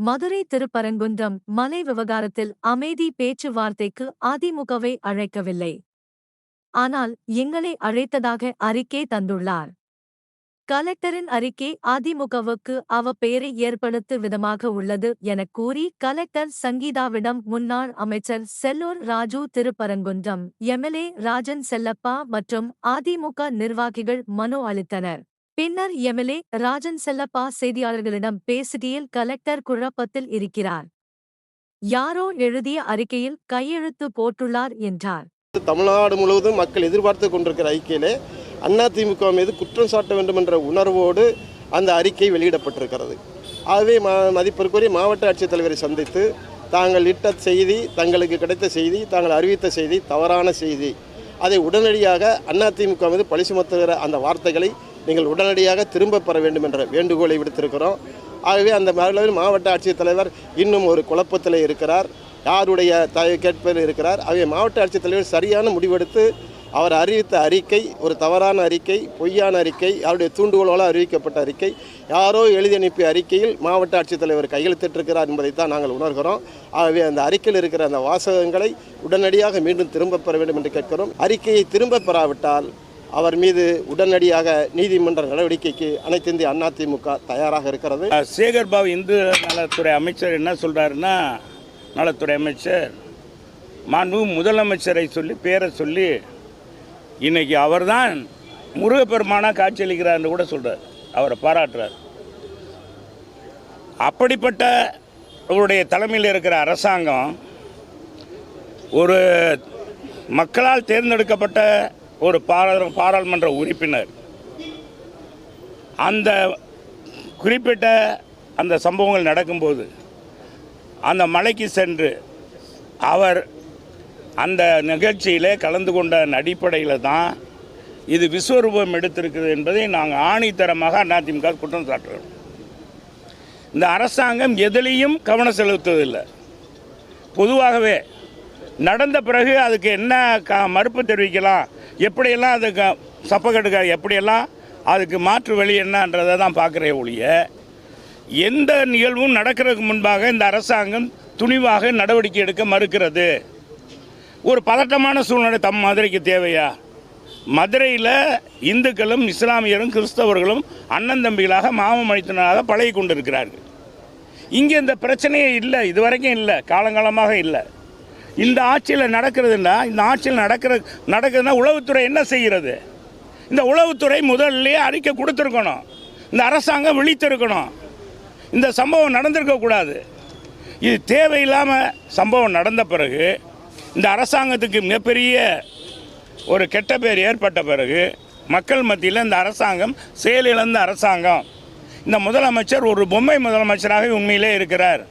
மதுரை திருப்பரங்குன்றம் மலை விவகாரத்தில் அமைதி பேச்சுவார்த்தைக்கு அதிமுகவை அழைக்கவில்லை. ஆனால் எங்களை அழைத்ததாக அறிக்கை தந்துள்ளார். கலெக்டரின் அறிக்கை அதிமுகவுக்கு அவப்பெயரை ஏற்படுத்தும் விதமாக உள்ளது எனக் கூறி கலெக்டர் சங்கீதாவிடம் முன்னாள் அமைச்சர் செல்லூர் ராஜூ, திருப்பரங்குன்றம் எம்எல்ஏ ராஜன் செல்லப்பா மற்றும் அதிமுக நிர்வாகிகள் மனு அளித்தனர். பின்னர் எம்எல்ஏ ராஜன் செல்லப்பா செய்தியாளர்களிடம் பேசுகையில், கலெக்டர் குழப்பத்தில் இருக்கிறார். யாரோ எழுதிய அறிக்கையில் கையெழுத்து போட்டுள்ளார் என்றார். தமிழ்நாடு முழுவதும் மக்கள் எதிர்பார்த்து கொண்டிருக்கிற அறிக்கையிலே அதிமுக மீது குற்றம் சாட்ட வேண்டும் என்ற உணர்வோடு அந்த அறிக்கை வெளியிடப்பட்டிருக்கிறது. ஆகவே மதிப்பிற்குரிய மாவட்ட ஆட்சித்தலைவரை சந்தித்து தாங்கள் இட்ட செய்தி, தங்களுக்கு கிடைத்த செய்தி, தாங்கள் அறிவித்த செய்தி தவறான செய்தி, அதை உடனடியாக அதிமுக மீது பழி சுமத்துகிற அந்த வார்த்தைகளை நீங்கள் உடனடியாக திரும்ப பெற வேண்டும் என்ற வேண்டுகோளை விடுத்திருக்கிறோம். ஆகவே அந்த மாவட்ட ஆட்சித்தலைவர் இன்னும் ஒரு குழப்பத்தில் இருக்கிறார், யாருடைய கேட்பில் இருக்கிறார். ஆகவே மாவட்ட ஆட்சித்தலைவர் சரியான முடிவெடுத்து அவர் அறிவித்த அறிக்கை ஒரு தவறான அறிக்கை, பொய்யான அறிக்கை, அவருடைய தூண்டுகோளால் அறிவிக்கப்பட்ட அறிக்கை, யாரோ எழுதி அனுப்பிய அறிக்கையில் மாவட்ட ஆட்சித்தலைவர் கையெழுத்திட்டிருக்கிறார் என்பதைத்தான் நாங்கள் உணர்கிறோம். ஆகவே அந்த அறிக்கையில் இருக்கிற அந்த வாசகங்களை உடனடியாக மீண்டும் திரும்ப பெற வேண்டும் என்று கேட்கிறோம். அறிக்கையை திரும்ப பெறாவிட்டால் அவர் மீது உடனடியாக நீதிமன்ற நடவடிக்கைக்கு அனைத்து இந்திய அதிமுக தயாராக இருக்கிறது. சேகர் பாபு இந்து நலத்துறை அமைச்சர் என்ன சொல்கிறாருன்னா, நலத்துறை அமைச்சர் மாண்பு முதலமைச்சரை சொல்லி பேரை சொல்லி இன்றைக்கி அவர்தான் முருகப்பெருமானாக காட்சியளிக்கிறார்னு கூட சொல்கிறார், அவரை பாராட்டுறார். அப்படிப்பட்ட அவருடைய தலைமையில் இருக்கிற அரசாங்கம் ஒரு மக்களால் தேர்ந்தெடுக்கப்பட்ட ஒரு பாராளுமன்ற உறுப்பினர் அந்த குறிப்பிட்ட அந்த சம்பவங்கள் நடக்கும்போது அந்த மலைக்கு சென்று அவர் அந்த நிகழ்ச்சியிலே கலந்து கொண்ட அடிப்படையில் தான் இது விஸ்வரூபம் எடுத்திருக்குது என்பதை நாங்கள் ஆணித்தரமாக அதிமுக குற்றம் சாட்டுகிறோம். இந்த அரசாங்கம் எதிலையும் கவனம் செலுத்துவதில்லை. பொதுவாகவே நடந்த பிறகு அதுக்கு என்ன மறுப்பு தெரிவிக்கலாம், எப்படியெல்லாம் அதுக்கு சப்பக்கட்டுக்க எப்படியெல்லாம் அதுக்கு மாற்று வழி என்னன்றதை தான் பார்க்குறே ஒழிய, எந்த நிகழ்வும் நடக்கிறதுக்கு முன்பாக இந்த அரசாங்கம் துணிவாக நடவடிக்கை எடுக்க மறுக்கிறது. ஒரு பதட்டமான சூழ்நிலை மதுரைக்கு தேவையா? மதுரையில் இந்துக்களும் இஸ்லாமியரும் கிறிஸ்தவர்களும் அண்ணன் தம்பிகளாக மாமமனிதனாக பழகி கொண்டிருக்கிறார்கள். இங்கே இந்த பிரச்சனையே இல்லை, இதுவரைக்கும் இல்லை, காலங்காலமாக இல்லை. இந்த ஆட்சியில் நடக்கிறதுன்னா, இந்த ஆட்சியில் நடக்குதுன்னா உளவுத்துறை என்ன செய்கிறது? இந்த உளவுத்துறை முதல்ல அறிக்கை கொடுத்துருக்கணும், இந்த அரசாங்கம் விழித்திருக்கணும். இந்த சம்பவம் நடந்திருக்கக்கூடாது. இது தேவையில்லாமல் சம்பவம் நடந்த பிறகு இந்த அரசாங்கத்துக்கு மிகப்பெரிய ஒரு கெட்ட பேர் ஏற்பட்ட பிறகு மக்கள் மத்தியில் இந்த அரசாங்கம் செயலிழந்த அரசாங்கம், இந்த முதலமைச்சர் ஒரு பொம்மை முதலமைச்சராக உண்மையிலே இருக்கிறார்.